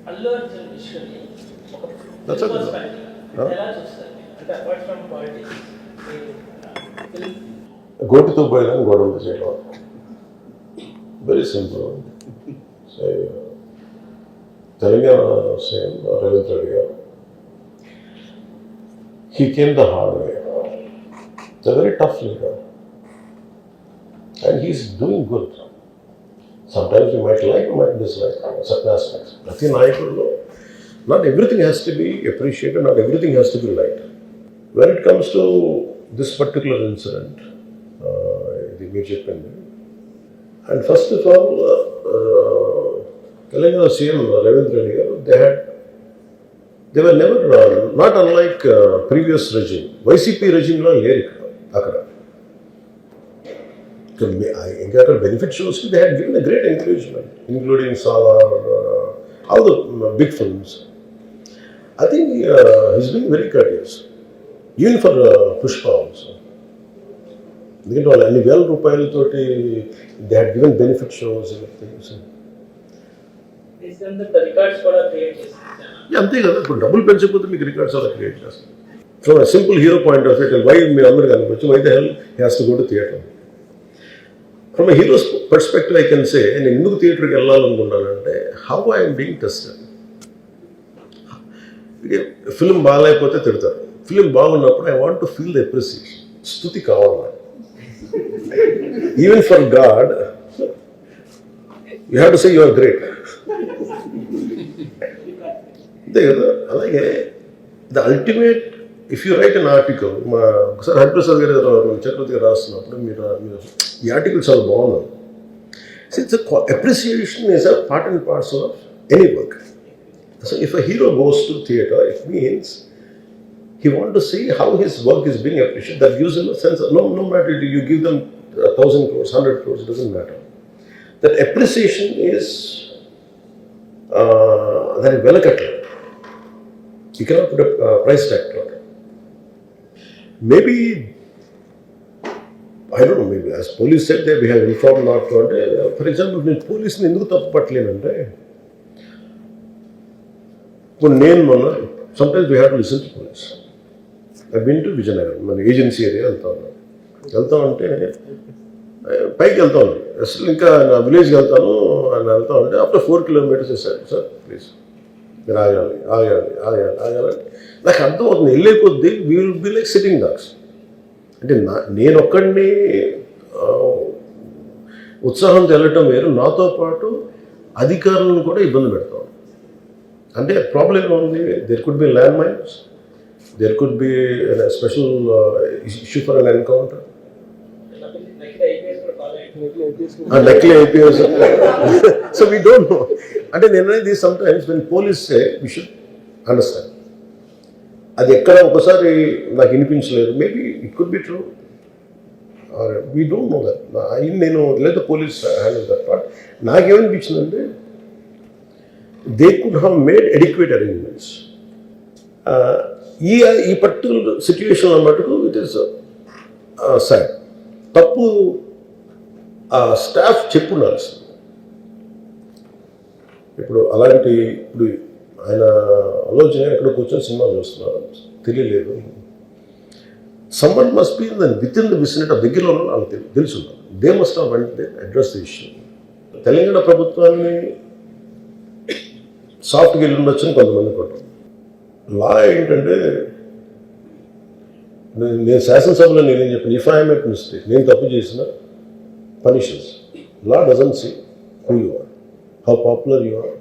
అల్లు అర్జున్ విషయాన్ని ఒక That's a good one. Perspective ఎలా చూస్తారు అంటే అపార్ట్ ఫ్రమ్ పాలిటిక్స్ గోటితో పోయినాను గొడవ చేయడం very simple. Telangana CM Revanth Reddy గారు he came the hard way. It's a very tough leader and he's doing good. Sometimes you might like, you might dislike certain aspects. ప్రతి నాయకుడిలో not everything has to be appreciated, not everything has to be liked. When it comes to this particular incident, ఇది మీరు చెప్పింది, and first of all, Telangana CM Revanth Reddy గారు they were never, not unlike previous regime. YCP regime లో లేరు అక్కడ. ఇంకా అక్కడ benefit shows they had given a great encouragement, including Salar, all the big films. I think he's been very courteous, even for Pushpa also. ఎందుకంటే వాళ్ళు అన్ని వేల రూపాయలతోటి they had given benefit shows and things. Records కూడా create చేస్తారు. అంతే కదా, ఇప్పుడు డబ్బులు పెంచకపోతే మీకు రికార్డ్స్ అలా క్రియేట్ చేస్తారు. From simple hero point of view, why మీరు అందరూ కనిపించు, why the hell he has to go to theatre. From hero's perspective I can say, నేను ఎందుకు థియేటర్కి వెళ్ళాలనుకున్నానంటే how I'm being tested. Film బాగాలేకపోతే తిడతారు, ఫిల్మ్ బాగున్నప్పుడు I want to feel the appreciation. స్తుతి కావాలి. Even for God you have to say you are great. అంతే కదా. అలాగే the ultimate, if you write an article, ఒకసారి హరిప్రసాద్ గారు చక్రవర్తి గారు రాస్తున్నప్పుడు మీరు ఈ ఆర్టికల్ చాలా బాగున్నాను. It's appreciation is a part and parcel of any work. So if a hero goes to theatre, it means he want to see how his work is being appreciated. That gives him a sense of, no matter you give them 1,000 crores, 100 crores, it doesn't matter. That appreciation is that is velakatla. You cannot put a price tag to it. Maybe, I don't know, maybe as police said that we have informed not to. For example, నేను పోలీసుని ఎందుకు తప్పు పట్టలేనంటే, ఇప్పుడు నేను మొన్న sometimes we have to listen to police. I've been to Vizianagaram, మన agency area వెళ్తా ఉంటే పైకి వెళ్తా ఉన్నాను, అసలు ఇంకా నా విలేజ్కి వెళ్తాను అని వెళ్తా ఉంటే ఆఫ్టర్ 4 kilometers వేసారు, సార్ ప్లీజ్ మీరు ఆగాలి. నాకు అర్థం అవుతుంది, వెళ్ళే కొద్దీ we will be like sitting dogs. అంటే నేను ఒక్కడిని ఉత్సాహంతో వెళ్ళటం వేరు, నాతో పాటు అధికారులను కూడా ఇబ్బంది పెడతాం. అంటే ప్రాబ్లం ఏమో ఉంది, there could be land mines, there could be a special issue for an encounter. Likely IPS. So we don't know. And then sometimes when police say, we should understand. అది ఎక్కడ ఒకసారి నాకు వినిపించలేదు, maybe it could be true, we don't know that. నేను లేదా police handle that part. నాకేమనిపించిందంటే they could have made adequate arrangements. ఈ particular సిచ్యువేషన్లో మటుకు ఇట్ ఈస్ సాడ్. తప్పు స్టాఫ్ చెప్పుండాల్సింది. ఇప్పుడు అలాంటి, ఇప్పుడు ఆయన ఆలోచన ఎక్కడ కూర్చొని సినిమా చూస్తున్నారు తెలియలేదు. Someone must be with in the vicinity, దగ్గరలో ఉన్న వాళ్ళకి తెలుసు, they must have vent they address the issue. Telangana ప్రభుత్వాన్ని సాఫ్ట్గా వెళ్ళి ఉండొచ్చని కొంతమంది కొట్టారు. లా ఏంటంటే, నేను శాసనసభలో నేనేం చెప్పాను, ఇఫ్ ఐ మేక్ మిస్టేక్, నేను తప్పు చేసిన punishments. Law doesn't see who you are, how popular you are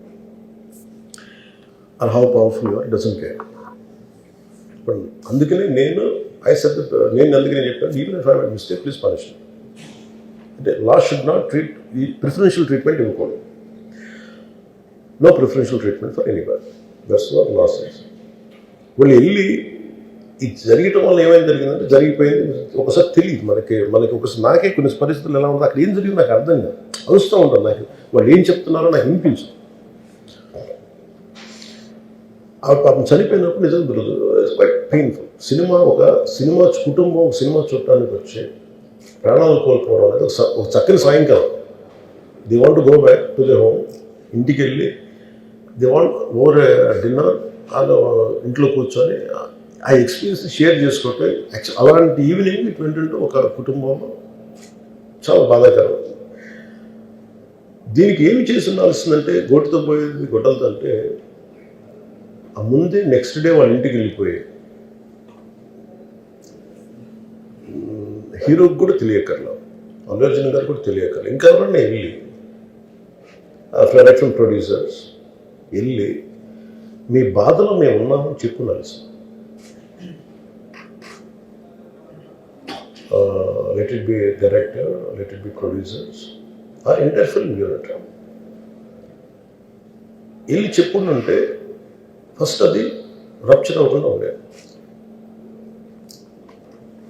are how powerful you are, doesn't care. ఇప్పుడు అందుకనే నేను అందుకనే చెప్పాను, even if I make mistake please punish. అంటే లా షుడ్ నాట్ ట్రీట్, ఈ ప్రిఫరెన్షియల్ ట్రీట్మెంట్ ఇవ్వకూడదు. No preferential treatment for anybody. That's what law says. వాళ్ళు వెళ్ళి ఇది జరగటం వల్ల ఏమైనా జరిగిందంటే జరిగిపోయింది. ఒకసారి తెలియదు మనకి ఒకసారి నాకే కొన్ని పరిస్థితులు ఎలా ఉందో, అక్కడ ఏం జరిగింది నాకు అర్థం కాదు, అరుస్తూ ఉంటాను. నాకు వాళ్ళు ఏం చెప్తున్నారో నాకు వినిపించదు. ఆ పాపం చనిపోయినప్పుడు నిజంగా ఇట్స్ క్వైట్ పెయిన్ఫుల్. సినిమా కుటుంబం ఒక సినిమా చూడటానికి వచ్చి ప్రాణాలు కోల్పోవడం అనేది ఒక చక్కని సాయంకాలం. They want to go back to they home. ఇంటికి వెళ్ళి దే వాంట్ ఓవర్ డిన్నర్ వాళ్ళు ఇంట్లో కూర్చొని ఆ ఎక్స్పీరియన్స్ షేర్ చేసుకోవటం అలాంటి ఈవినింగ్ ఇటు ఏంటంటే ఒక కుటుంబంలో చాలా బాధాకరం. దీనికి ఏమి చేసి ఉండాల్సిందంటే గోటుతో పోయేది గొడ్డలతో అంటే ఆ ముందే నెక్స్ట్ డే వాళ్ళ ఇంటికి వెళ్ళిపోయి హీరోకి కూడా తెలియకర్లా, అల్లు అర్జున్ గారు కూడా తెలియకర్లా, ఇంకా ఎవరన్నా వెళ్ళి డైరెక్షన్ ప్రొడ్యూసర్స్ వెళ్ళి మీ బాధలో మేము ఉన్నామని చెప్పుకోవాలి. Let it be director, let it be producers or entire film unit వెళ్ళి చెప్పుకుంటుంటే ఫస్ట్ అది రప్చర్ అవ్వకుండా ఉండేది.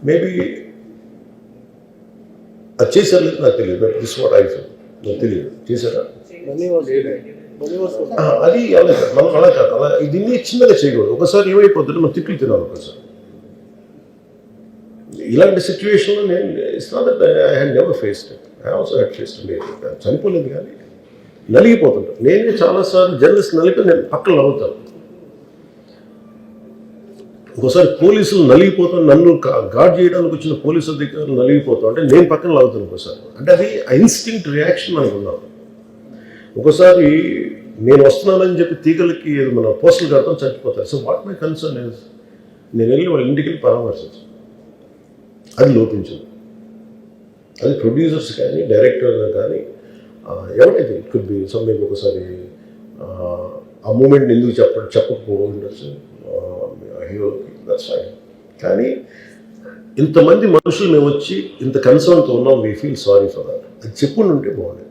మేబీ అది చేశారు లేదు నాకు తెలియదు, but this what I feel, నాకు తెలియదు చేశారా అది మనం అలా కాదు, అలా దీన్ని చిన్నగా చేయకూడదు. ఒకసారి ఏమైపోతుంటే మనం తిట్లు తినాలి. ఒకసారి ఇలాంటి సిచ్యువేషన్లో నేను it's not that I had never faced it, I also had faced it. చనిపోలేదు కానీ నలిగిపోతుంటాను. నేనే చాలాసార్లు జర్నలిస్ట్ నలిపి నేను పక్కన నవ్వుతాను. ఒకసారి పోలీసులు నలిగిపోతాను, నన్ను గార్డ్ చేయడానికి వచ్చిన పోలీసు అధికారులు నలిగిపోతాం అంటే నేను పక్కన లాగుతాను ఒకసారి. అంటే అది ఇన్స్టింక్ట్ రియాక్షన్ మనకు ఉన్నాం. ఒకసారి నేను వస్తున్నానని చెప్పి తీగలకి మన పోస్టులు కడతాం, చచ్చిపోతారు. So what my concern is నేను వెళ్ళి వాళ్ళ ఇంటికి వెళ్ళి పరామర్శించాను. అది లోపించింది. అది ప్రొడ్యూసర్స్ కానీ డైరెక్టర్ కానీ ఎవరైతే ఇట్ కుడ్ బి సమ్థింగ్ ఒకసారి ఆ మూమెంట్ ఎందుకు చెప్పకపోవచ్చు హీరోకి, దట్స్ ఫైన్. కానీ ఇంతమంది మనుషులు మేము వచ్చి ఇంత కన్సర్న్తో ఉన్నాం, we feel sorry for that, అది చెప్పుకుంటుంటే బాగుండేది.